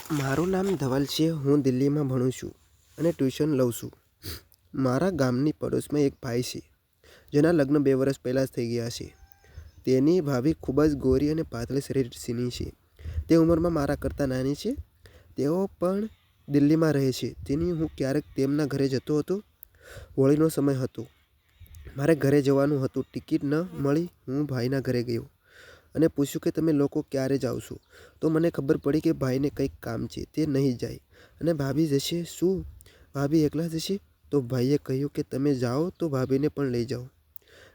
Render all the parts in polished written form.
મારું નામ ધવલ છે. હું દિલ્હીમાં ભણું છું અને ટ્યુશન લઉં છું. મારા ગામની પડોશમાં એક ભાઈ છે જેના લગ્ન 2 વર્ષ પહેલાં જ થઈ ગયા છે. તેની ભાભી ખૂબ જ ગોરી અને પાતળી શરીરની છે. તે ઉંમરમાં મારા કરતાં નાની છે. તેઓ પણ દિલ્હીમાં રહે છે. હું ક્યારેક તેમના ઘરે જતો હતો. હોળીનો સમય હતો. મારે ઘરે જવાનું હતું. ટિકિટ ન મળી. હું ભાઈના ઘરે ગયો અને પૂછ્યું કે તમે લોકો ક્યારે જાઓ છો? તો મને ખબર પડી કે ભાઈને કંઈક કામ છે, તે નહીં જાય. અને ભાભી જશે શું? ભાભી એકલા જશે? તો ભાઈએ કહ્યું કે તમે જાઓ તો ભાભીને પણ લઈ જાઓ.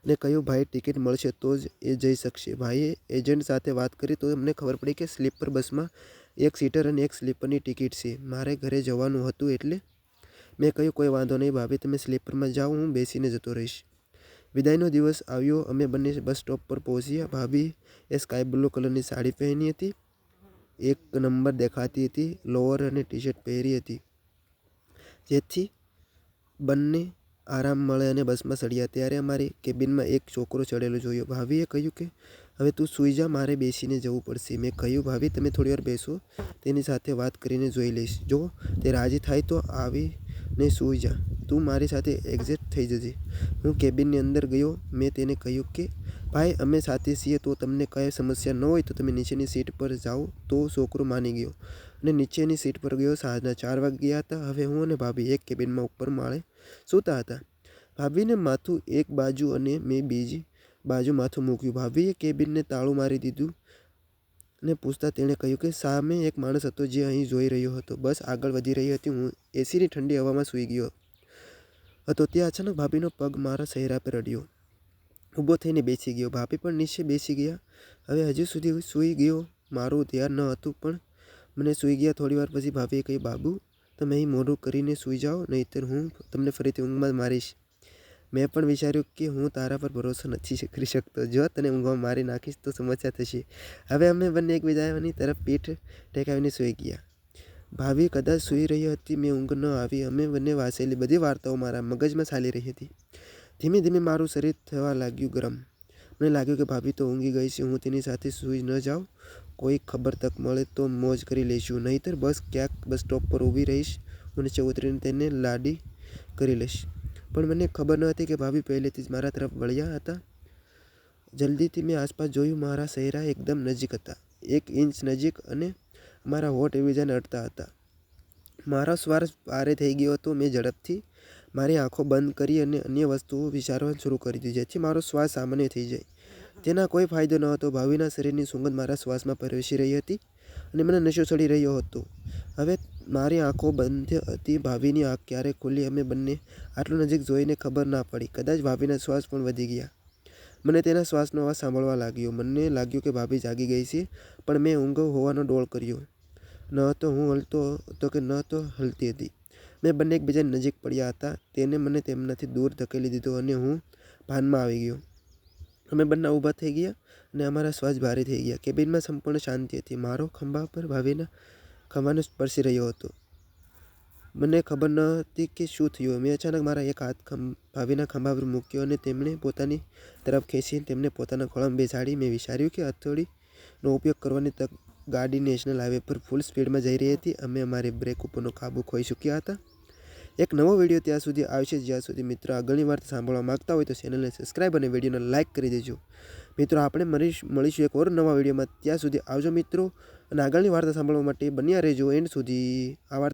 અને કહ્યું ભાઈ ટિકિટ મળશે તો જ એ જઈ શકશે. ભાઈએ એજન્ટ સાથે વાત કરી તો અમને ખબર પડી કે સ્લીપર બસમાં 1 સીટર અને 1 સ્લીપરની ટિકિટ છે. મારે ઘરે જવાનું હતું એટલે મેં કહ્યું કોઈ વાંધો નહીં ભાભી, તમે સ્લીપરમાં જાઓ, હું બેસીને જતો રહીશ. વિદાયનો દિવસ આવ્યો. અમે બંને બસ સ્ટોપ પર પહોંચ્યા. ભાભીએ સ્કાય બ્લુ કલરની સાડી પહેરી હતી, 1 નંબર દેખાતી હતી. લોઅર અને ટી-શર્ટ પહેરી હતી જેથી બંને આરામ મળે અને બસમાં ચડ્યા ત્યારે અમારી કેબિનમાં એક છોકરો ચડેલો જોયો. ભાભીએ કહ્યું કે હવે તું સૂઈ જા, મારે બેસીને જવું પડશે. મેં કહ્યું ભાભી તમે થોડીવાર બેસો, તેની સાથે વાત કરીને જોઈ લઈશ. જો તે રાજી થાય તો આવીને સૂઈ જા. તું મારી સાથે એડજસ્ટ થઈ જજે. હું કેબિનની અંદર ગયો. મેં તેને કહ્યું કે ભાઈ અમે સાથે છીએ તો તમને કંઈ સમસ્યા ન હોય તો તમે નીચેની સીટ પર જાઓ. તો છોકરો માની ગયો અને નીચેની સીટ પર ગયો. સાંજના 4 વાગ્યા હતા. હવે હું અને ભાભી એક કેબિનમાં ઉપર માળે સૂતા હતા. ભાભીને માથું એક બાજુ અને મેં બીજી બાજુ માથું મૂક્યું. ભાભીએ કેબિનને તાળું મારી દીધું અને પૂછતાં તેણે કહ્યું કે સામે એક માણસ હતો જે અહીં જોઈ રહ્યો હતો. બસ આગળ વધી રહી હતી. હું એસીની ઠંડી હવામાં સૂઈ ગયો હતો ત્યાં અચાનક ભાભીનો પગ મારા ચહેરા પર અડ્યો. ઊભો થઈને બેસી ગયો. ભાભી પણ નીચે બેસી ગયા. હવે હજુ સુધી સૂઈ ગયો. મારું ધ્યાન ન હતું પણ મને સૂઈ ગયા. થોડીવાર પછી ભાભીએ કહ્યું બાબુ તમે અહીં મોઢું કરીને સૂઈ જાઓ, નહીંતર હું તમને ફરીથી ઊંઘમાં મારીશ. મેં પણ વિચાર્યું કે હું તારા પર ભરોસો નથી કરી શકતો. જો તને ઊંઘમાં મારી નાખીશ તો સમસ્યા થશે. હવે અમે બંને એકબીજાની તરફ પીઠ ટેકાવીને સૂઈ ગયા. ભાભી કદાચ સૂઈ રહી હતી. મેં ઊંઘ ન આવી. અમે બંને વાંચેલી બધી વાર્તાઓ મારા મગજમાં ચાલી રહી હતી. ધીમે ધીમે મારું શરીર થવા લાગ્યું ગરમ. મને લાગ્યું કે ભાભી તો ઊંઘી ગઈ છે. હું તેની સાથે સૂઈ ન જાઉં. કોઈ ખબર તક મળે તો મોજ કરી લઈશું, નહીંતર બસ ક્યાંક બસ સ્ટોપ પર ઊભી રહીશ. હું નીચે ઉતરીને તેને લાડી કરી લઈશ. પણ મને ખબર ન હતી કે ભાભી પહેલેથી જ મારા તરફ વળ્યા હતા. જલ્દીથી મેં આસપાસ જોયું. મારા ચહેરા એકદમ નજીક હતા, 1 ઇંચ નજીક, અને અમારા હોઠ એકબીજાને અડતા હતા. મારો શ્વાસ ભારે થઈ ગયો હતો. મેં ઝડપથી મારી આંખો બંધ કરી અને અન્ય વસ્તુઓ વિચારવાનું શરૂ કરી દીધું જેથી મારો શ્વાસ સામાન્ય થઈ જાય. તેના કોઈ ફાયદો ન હતો. ભાભીના શરીરની સુગંધ મારા શ્વાસમાં પ્રવેશી રહી હતી અને મને નશો ચડી રહ્યો હતો. હવે મારી આંખો બંધ હતી. ભાભીની આંખ ક્યારે ખુલી અમે બંને આટલું નજીક જોઈને ખબર ના પડી. કદાચ ભાભીના શ્વાસ પણ વધી ગયા. મને તેના શ્વાસનો અવાજ સાંભળવા લાગ્યો. મને લાગ્યું કે ભાભી જાગી ગઈ છે, પણ મેં ઊંઘ હોવાનો ડોળ કર્યો. ન તો હું હલતો હતો કે ન તો હલતી હતી. મેં બંને એકબીજાની નજીક પડ્યા હતા. તેને મને તેમનાથી દૂર ધકેલી દીધો અને હું ભાનમાં આવી ગયો. અમે બંને ઊભા થઈ ગયા અને અમારા શ્વાસ ભારે થઈ ગયા. કેબિનમાં સંપૂર્ણ શાંતિ હતી. મારો ખભા પર ભાભીના ખભાને સ્પર્શી રહ્યો હતો. મને ખબર ન હતી કે શું થયું. મેં અચાનક મારા એક હાથ ભાભીના ખભા પર મૂક્યો અને તેમને પોતાની તરફ ખેંચીને તેમને પોતાના ખોળામાં બેસાડી. મેં વિચાર્યું કે હથેળીનો ઉપયોગ કરવાની તક. ગાડી નેશનલ હાઈવે પર ફૂલ સ્પીડમાં જઈ રહી હતી. અમે અમારી બ્રેક ઉપરનો કાબુ ખોઈ ચૂક્યા હતા. એક નવો વિડીયો ત્યાં સુધી આવશે. જ્યાં સુધી મિત્રો આગળની વાર્તા સાંભળવા માંગતા હોય તો ચેનલને સબસ્ક્રાઈબ અને વિડીયોને લાઇક કરી દેજો. મિત્રો આપણે મળીશું એક ઓર નવા વિડીયોમાં. ત્યાં સુધી આવજો મિત્રો, અને આગળની વાર્તા સાંભળવા માટે બન્યા રહેજો એન્ડ સુધી. આ વાર્તા